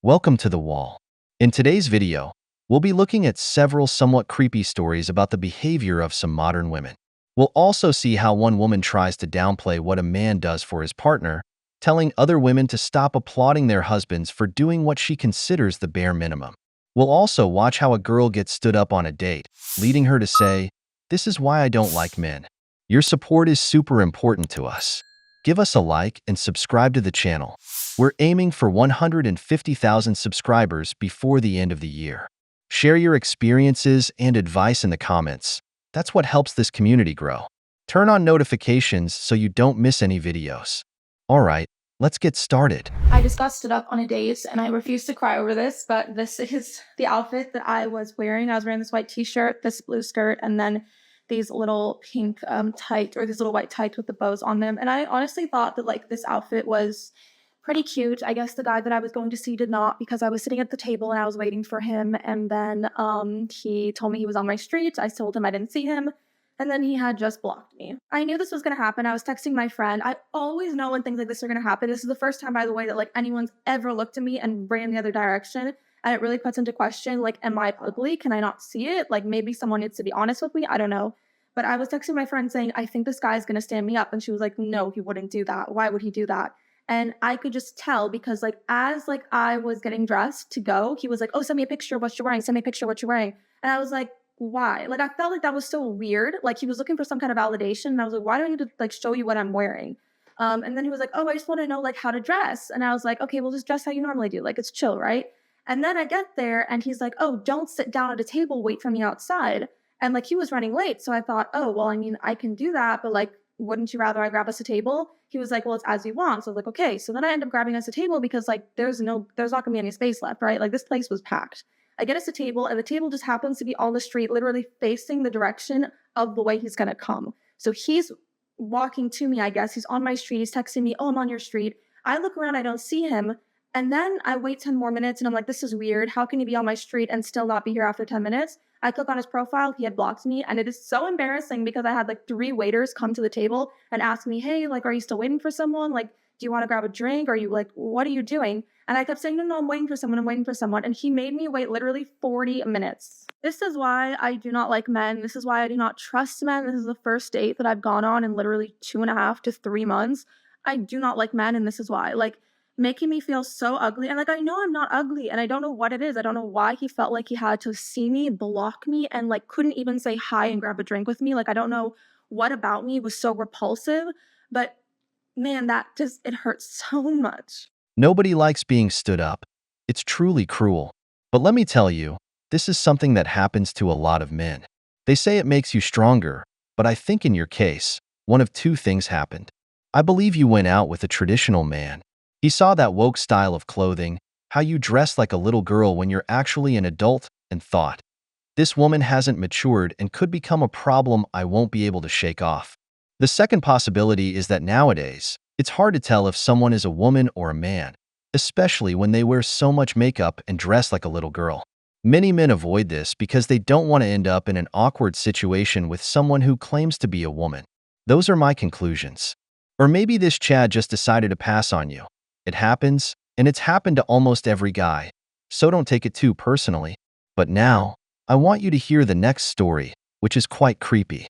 Welcome to The Wall. In today's video, we'll be looking at several somewhat creepy stories about the behavior of some modern women. We'll also see how one woman tries to downplay what a man does for his partner, telling other women to stop applauding their husbands for doing what she considers the bare minimum. We'll also watch how a girl gets stood up on a date, leading her to say, "This is why I don't like men." Your support is super important to us. Give us a like and subscribe to the channel. We're aiming for 150,000 subscribers before the end of the year. Share your experiences and advice in the comments. That's what helps this community grow. Turn on notifications so you don't miss any videos. Alright, let's get started. I just got stood up on a date and I refuse to cry over this, but this is the outfit that I was wearing. I was wearing this white t-shirt, this blue skirt, and then these little pink tights, or these little white tights with the bows on them. And I honestly thought that like this outfit was pretty cute. I guess the guy that I was going to see did not, because I was sitting at the table and I was waiting for him, and then he told me he was on my street. I told him I didn't see him. And then he had just blocked me. I knew this was going to happen. I was texting my friend. I always know when things like this are going to happen. This is the first time, by the way, that like anyone's ever looked at me and ran the other direction. And it really puts into question, like, am I ugly? Can I not see it? Like, maybe someone needs to be honest with me. I don't know. But I was texting my friend saying, I think this guy's going to stand me up. And she was like, no, he wouldn't do that. Why would he do that? And I could just tell, because like, as like I was getting dressed to go, he was like, oh, send me a picture of what you're wearing. Send me a picture of what you're wearing. And I was like, why? Like, I felt like that was so weird. Like, he was looking for some kind of validation. And I was like, why do I need to like show you what I'm wearing? And then he was like, oh, I just want to know like how to dress. And I was like, okay, well, just dress how you normally do. Like, it's chill, right? And then I get there and he's like, oh, don't sit down at a table, wait for me outside. And like, he was running late. So I thought, oh, well, I mean, I can do that, but like, wouldn't you rather I grab us a table? He was like, well, it's as you want. So I was like, okay. So then I end up grabbing us a table because like, there's not gonna be any space left, right? Like, this place was packed. I get us a table, and the table just happens to be on the street, literally facing the direction of the way he's gonna come. So he's walking to me, I guess. He's on my street. He's texting me, oh, I'm on your street. I look around, I don't see him. And then I wait 10 more minutes, and I'm like, this is weird. How can he be on my street and still not be here after 10 minutes? I click on his profile. He had blocked me, and it is so embarrassing because I had like 3 waiters come to the table and ask me, hey, like, are you still waiting for someone? Like, do you want to grab a drink? Are you like, what are you doing? And I kept saying, no, I'm waiting for someone. I'm waiting for someone. And he made me wait literally 40 minutes. This is why I do not like men. This is why I do not trust men. This is the first date that I've gone on in literally 2.5 to 3 months. I do not like men, and this is why. Like, making me feel so ugly. And like, I know I'm not ugly, and I don't know what it is. I don't know why he felt like he had to see me, block me, and like couldn't even say hi and grab a drink with me. Like, I don't know what about me was so repulsive, but man, that just, it hurts so much. Nobody likes being stood up. It's truly cruel. But let me tell you, this is something that happens to a lot of men. They say it makes you stronger, but I think in your case, one of 2 things happened. I believe you went out with a traditional man. He saw that woke style of clothing, how you dress like a little girl when you're actually an adult, and thought, this woman hasn't matured and could become a problem I won't be able to shake off. The second possibility is that nowadays, it's hard to tell if someone is a woman or a man, especially when they wear so much makeup and dress like a little girl. Many men avoid this because they don't want to end up in an awkward situation with someone who claims to be a woman. Those are my conclusions. Or maybe this Chad just decided to pass on you. It happens, and it's happened to almost every guy, so don't take it too personally. But now, I want you to hear the next story, which is quite creepy.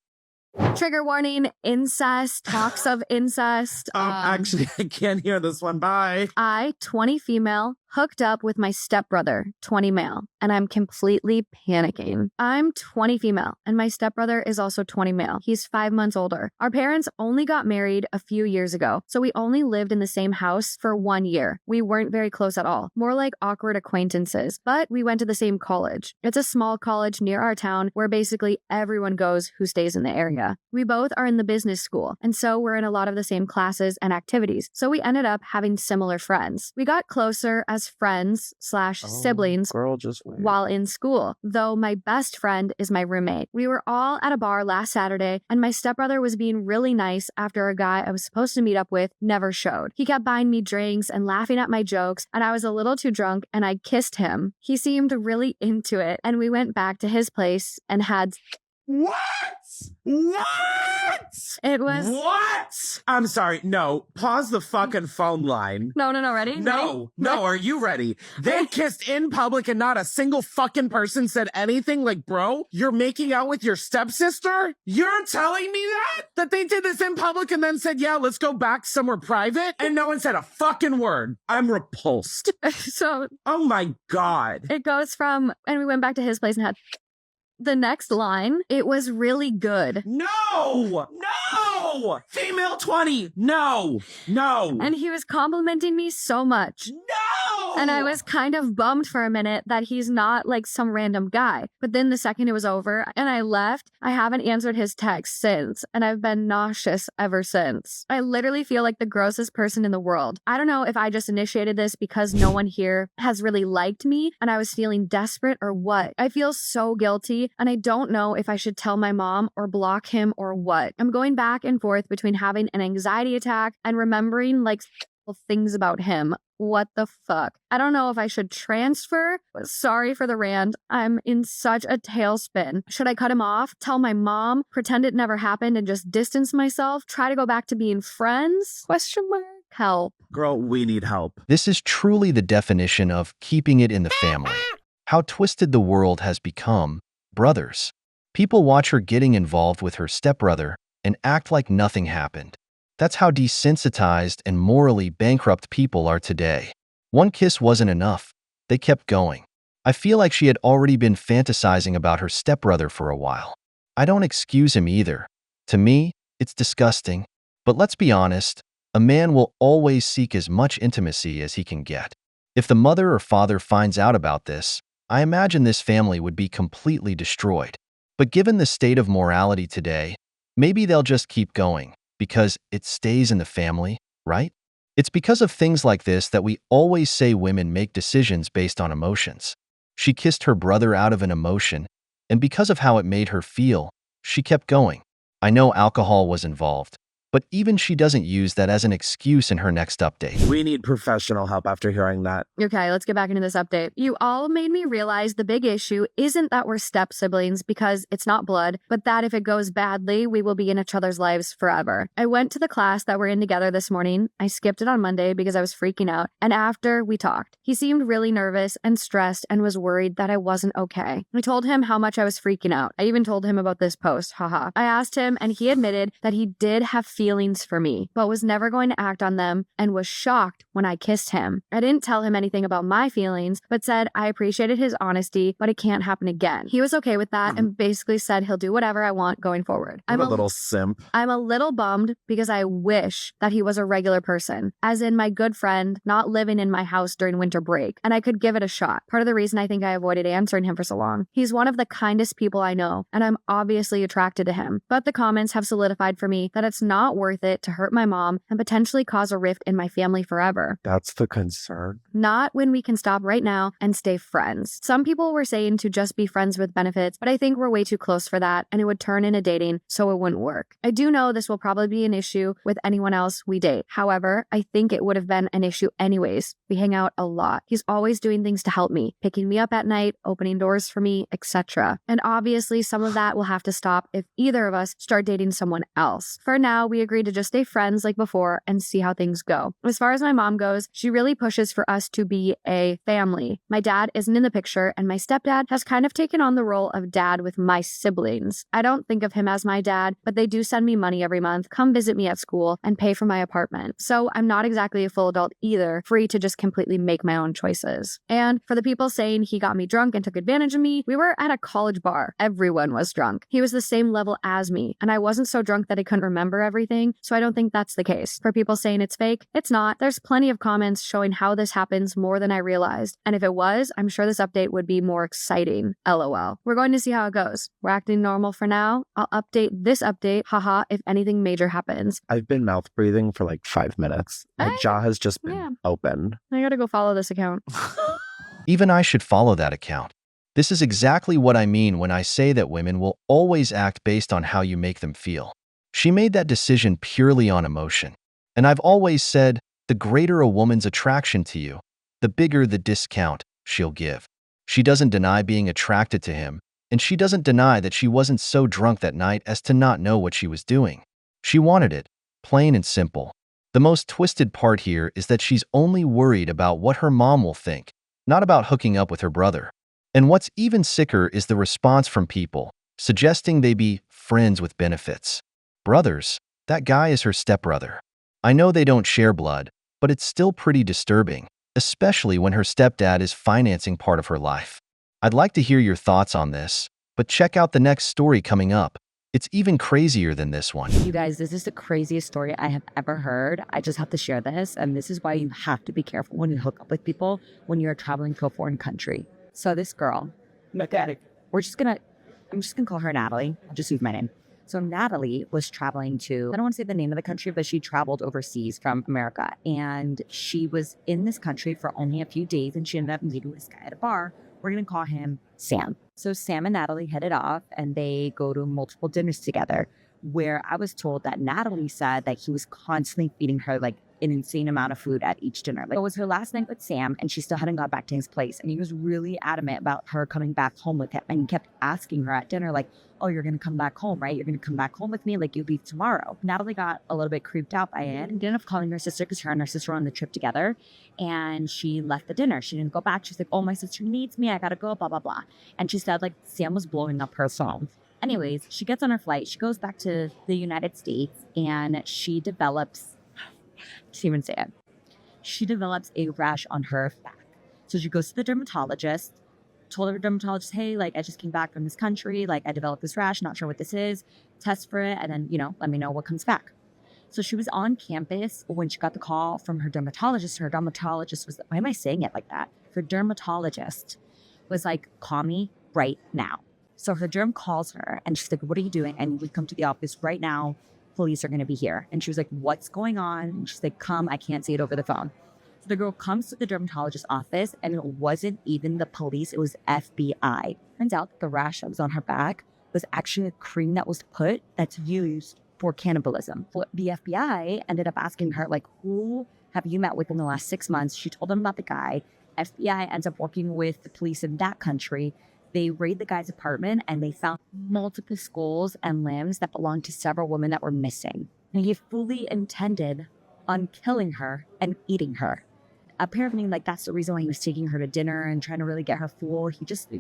Trigger warning, incest, talks of incest. Actually, I can't hear this one. Bye. I, 20 female, hooked up with my stepbrother, 20 male, and I'm completely panicking. I'm 20 female, and my stepbrother is also 20 male. He's 5 months older. Our parents only got married a few years ago, so we only lived in the same house for 1 year. We weren't very close at all, more like awkward acquaintances, but we went to the same college. It's a small college near our town where basically everyone goes who stays in the area. We both are in the business school, and so we're in a lot of the same classes and activities, so we ended up having similar friends. We got closer as friends / siblings Girl, just wait. while in school, though my best friend is my roommate. We were all at a bar last Saturday, and my stepbrother was being really nice after a guy I was supposed to meet up with never showed. He kept buying me drinks and laughing at my jokes, and I was a little too drunk, and I kissed him. He seemed really into it, and we went back to his place and had... What? What? It was What? I'm sorry. No. Pause the fucking phone line. no, ready? No. Ready? Are you ready? They kissed in public and not a single fucking person said anything like, bro, you're making out with your stepsister? You're telling me that? That they did this in public and then said, yeah, let's go back somewhere private? And no one said a fucking word. I'm repulsed. So Oh my God. it goes from, and we went back to his place and had the next line. It was really good. No! Female 20! No! And he was complimenting me so much. No! And I was kind of bummed for a minute that he's not like some random guy. But then the second it was over and I left, I haven't answered his text since. And I've been nauseous ever since. I literally feel like the grossest person in the world. I don't know if I just initiated this because no one here has really liked me and I was feeling desperate or what. I feel so guilty and I don't know if I should tell my mom or block him or what. I'm going back and forth between having an anxiety attack and remembering like things about him. What the fuck? I don't know if I should transfer. Sorry for the rant. I'm in such a tailspin. Should I cut him off? Tell my mom? Pretend it never happened and just distance myself? Try to go back to being friends? Question mark? Help. Girl, we need help. This is truly the definition of keeping it in the family. How twisted the world has become. Brothers. People watch her getting involved with her stepbrother and act like nothing happened. That's how desensitized and morally bankrupt people are today. One kiss wasn't enough. They kept going. I feel like she had already been fantasizing about her stepbrother for a while. I don't excuse him either. To me, it's disgusting. But let's be honest, a man will always seek as much intimacy as he can get. If the mother or father finds out about this, I imagine this family would be completely destroyed. But given the state of morality today, maybe they'll just keep going. Because it stays in the family, right? It's because of things like this that we always say women make decisions based on emotions. She kissed her brother out of an emotion, and because of how it made her feel, she kept going. I know alcohol was involved, but even she doesn't use that as an excuse in her next update. We need professional help after hearing that. Okay, let's get back into this update. You all made me realize the big issue isn't that we're step siblings because it's not blood, but that if it goes badly, we will be in each other's lives forever. I went to the class that we're in together this morning. I skipped it on Monday because I was freaking out. And after we talked, he seemed really nervous and stressed and was worried that I wasn't okay. I told him how much I was freaking out. I even told him about this post, haha. I asked him and he admitted that he did have feelings for me, but was never going to act on them and was shocked when I kissed him. I didn't tell him anything about my feelings, but said I appreciated his honesty, but it can't happen again. He was okay with that and basically said he'll do whatever I want going forward. I'm a little simp. I'm a little bummed because I wish that he was a regular person, as in my good friend, not living in my house during winter break, and I could give it a shot. Part of the reason I think I avoided answering him for so long. He's one of the kindest people I know, and I'm obviously attracted to him. But the comments have solidified for me that it's not worth it to hurt my mom and potentially cause a rift in my family forever. That's the concern. Not when we can stop right now and stay friends. Some people were saying to just be friends with benefits, but I think we're way too close for that and it would turn into dating, so it wouldn't work. I do know this will probably be an issue with anyone else we date. However, I think it would have been an issue anyways. We hang out a lot. He's always doing things to help me, picking me up at night, opening doors for me, etc. And obviously some of that will have to stop if either of us start dating someone else. For now, we agreed to just stay friends like before and see how things go. As far as my mom goes, she really pushes for us to be a family. My dad isn't in the picture and my stepdad has kind of taken on the role of dad with my siblings. I don't think of him as my dad, but they do send me money every month, come visit me at school, and pay for my apartment. So I'm not exactly a full adult either, free to just completely make my own choices. And for the people saying he got me drunk and took advantage of me, we were at a college bar. Everyone was drunk. He was the same level as me, and I wasn't so drunk that I couldn't remember everything, so I don't think that's the case. For people saying it's fake, it's not. There's plenty of comments showing how this happens more than I realized, and if it was, I'm sure this update would be more exciting. LOL. We're going to see how it goes. We're acting normal for now. I'll update this update, haha, if anything major happens. I've been mouth breathing for like 5 minutes. My jaw has just been open. I gotta go follow this account. Even I should follow that account. This is exactly what I mean when I say that women will always act based on how you make them feel. She made that decision purely on emotion. And I've always said, the greater a woman's attraction to you, the bigger the discount she'll give. She doesn't deny being attracted to him, And she doesn't deny that she wasn't so drunk that night as to not know what she was doing. She wanted it, plain and simple. The most twisted part here is that she's only worried about what her mom will think, not about hooking up with her brother. And what's even sicker is the response from people, suggesting they be friends with benefits. Brothers, that guy is her stepbrother. I know they don't share blood, but it's still pretty disturbing, especially when her stepdad is financing part of her life. I'd like to hear your thoughts on this, but check out the next story coming up. It's even crazier than this one. You guys, this is the craziest story I have ever heard. I just have to share this. And this is why you have to be careful when you hook up with people when you're traveling to a foreign country. So this girl, I'm just gonna call her Natalie. I'll just use my name. So Natalie was traveling to, I don't want to say the name of the country, but she traveled overseas from America. And she was in this country for only a few days and she ended up meeting this guy at a bar. We're going to call him Sam. So Sam and Natalie headed off and they go to multiple dinners together, where I was told that Natalie said that he was constantly feeding her like an insane amount of food at each dinner. Like, it was her last night with Sam and she still hadn't got back to his place. And he was really adamant about her coming back home with him. And he kept asking her at dinner, like, oh, you're going to come back home, right? You're going to come back home with me? Like, you'll be tomorrow. Natalie got a little bit creeped out by it and ended up calling her sister because her and her sister were on the trip together. And she left the dinner. She didn't go back. She's like, oh, my sister needs me. I got to go, blah, blah, blah. And she said, like, Sam was blowing up her phone. Anyways, she gets on her flight. She goes back to the United States and she develops, can't even say it. She develops a rash on her back. So she goes to the dermatologist, told her dermatologist, hey, like, I just came back from this country. Like, I developed this rash, not sure what this is. Test for it, and then, let me know what comes back. So she was on campus when she got the call from her dermatologist. Her dermatologist was, why am I saying it like that? Her dermatologist was like, call me right now. So her derm calls her and she's like, what are you doing? And we come to the office right now. Police are going to be here. And she was like, what's going on? And she's like, come, I can't say it over the phone. So the girl comes to the dermatologist's office and it wasn't even the police. It was FBI. Turns out the rash that was on her back was actually a cream that was put that's used for cannibalism. So the FBI ended up asking her, like, who have you met with in the last 6 months? She told them about the guy. FBI ends up working with the police in that country. They raid the guy's apartment and they found multiple skulls and limbs that belonged to several women that were missing. And he fully intended on killing her and eating her. Apparently, like, that's the reason why he was taking her to dinner and trying to really get her full. He just,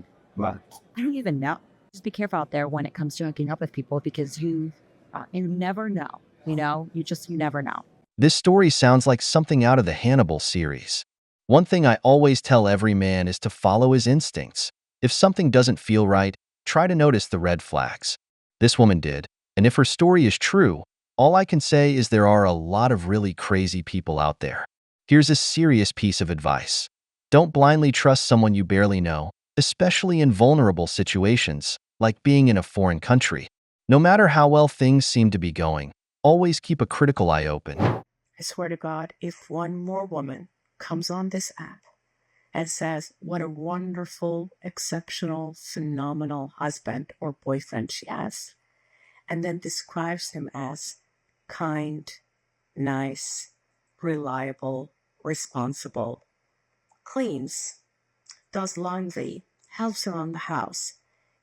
I don't even know. Just be careful out there when it comes to hooking up with people because you never know, you never know. This story sounds like something out of the Hannibal series. One thing I always tell every man is to follow his instincts. If something doesn't feel right, try to notice the red flags. This woman did, and if her story is true, all I can say is there are a lot of really crazy people out there. Here's a serious piece of advice. Don't blindly trust someone you barely know, especially in vulnerable situations, like being in a foreign country. No matter how well things seem to be going, always keep a critical eye open. I swear to God, if one more woman comes on this app and says what a wonderful, exceptional, phenomenal husband or boyfriend she has, and then describes him as kind, nice, reliable, responsible, cleans, does laundry, helps around the house,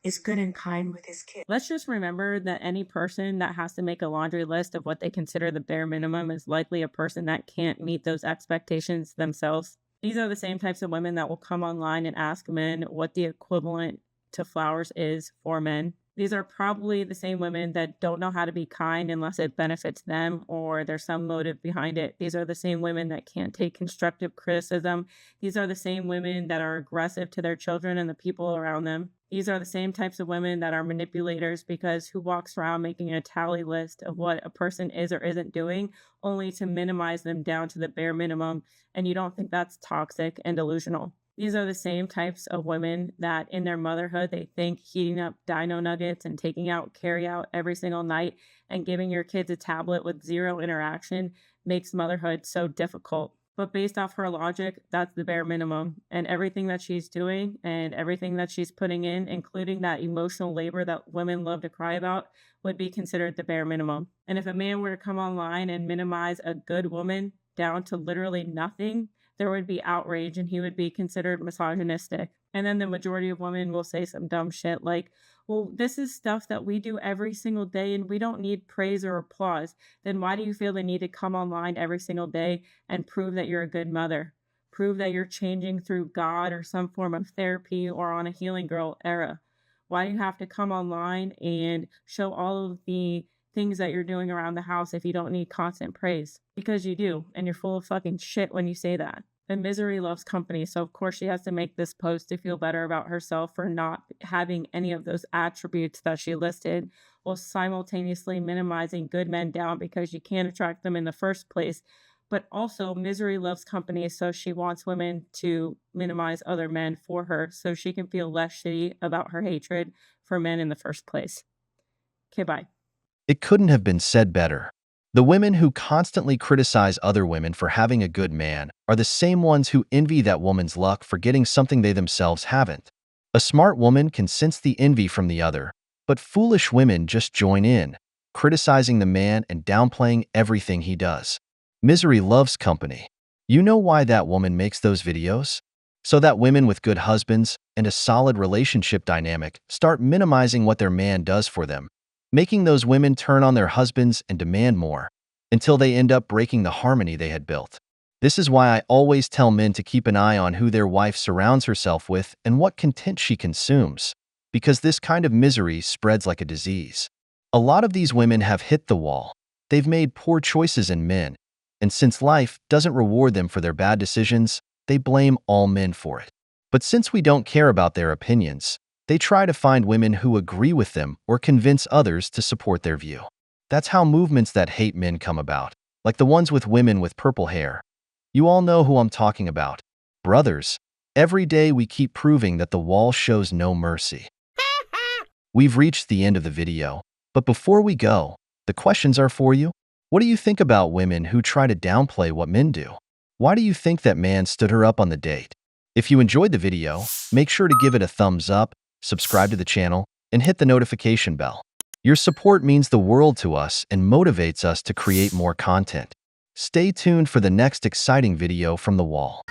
is good and kind with his kids. Let's just remember that any person that has to make a laundry list of what they consider the bare minimum is likely a person that can't meet those expectations themselves. These are the same types of women that will come online and ask men what the equivalent to flowers is for men. These are probably the same women that don't know how to be kind unless it benefits them or there's some motive behind it. These are the same women that can't take constructive criticism. These are the same women that are aggressive to their children and the people around them. These are the same types of women that are manipulators because who walks around making a tally list of what a person is or isn't doing only to minimize them down to the bare minimum, and you don't think that's toxic and delusional. These are the same types of women that in their motherhood, they think heating up dino nuggets and taking out carry out every single night and giving your kids a tablet with zero interaction makes motherhood so difficult. But based off her logic, that's the bare minimum. And everything that she's doing and everything that she's putting in, including that emotional labor that women love to cry about, would be considered the bare minimum. And if a man were to come online and minimize a good woman down to literally nothing, there would be outrage and he would be considered misogynistic. And then the majority of women will say some dumb shit like, well, this is stuff that we do every single day and we don't need praise or applause. Then why do you feel the need to come online every single day and prove that you're a good mother? Prove that you're changing through God or some form of therapy or on a healing girl era? Why do you have to come online and show all of the things that you're doing around the house if you don't need constant praise? Because you do, and you're full of fucking shit when you say that. And misery loves company, so of course she has to make this post to feel better about herself for not having any of those attributes that she listed, while simultaneously minimizing good men down because you can't attract them in the first place. But also, misery loves company, so she wants women to minimize other men for her so she can feel less shitty about her hatred for men in the first place. Okay, bye. It couldn't have been said better. The women who constantly criticize other women for having a good man are the same ones who envy that woman's luck for getting something they themselves haven't. A smart woman can sense the envy from the other, but foolish women just join in, criticizing the man and downplaying everything he does. Misery loves company. You know why that woman makes those videos? So that women with good husbands and a solid relationship dynamic start minimizing what their man does for them, making those women turn on their husbands and demand more, until they end up breaking the harmony they had built. This is why I always tell men to keep an eye on who their wife surrounds herself with and what content she consumes, because this kind of misery spreads like a disease. A lot of these women have hit the wall. They've made poor choices in men, and since life doesn't reward them for their bad decisions, they blame all men for it. But since we don't care about their opinions, they try to find women who agree with them or convince others to support their view. That's how movements that hate men come about, like the ones with women with purple hair. You all know who I'm talking about. Brothers, every day we keep proving that the wall shows no mercy. We've reached the end of the video, but before we go, the questions are for you. What do you think about women who try to downplay what men do? Why do you think that man stood her up on the date? If you enjoyed the video, make sure to give it a thumbs up, subscribe to the channel, and hit the notification bell. Your support means the world to us and motivates us to create more content. Stay tuned for the next exciting video from The Wall.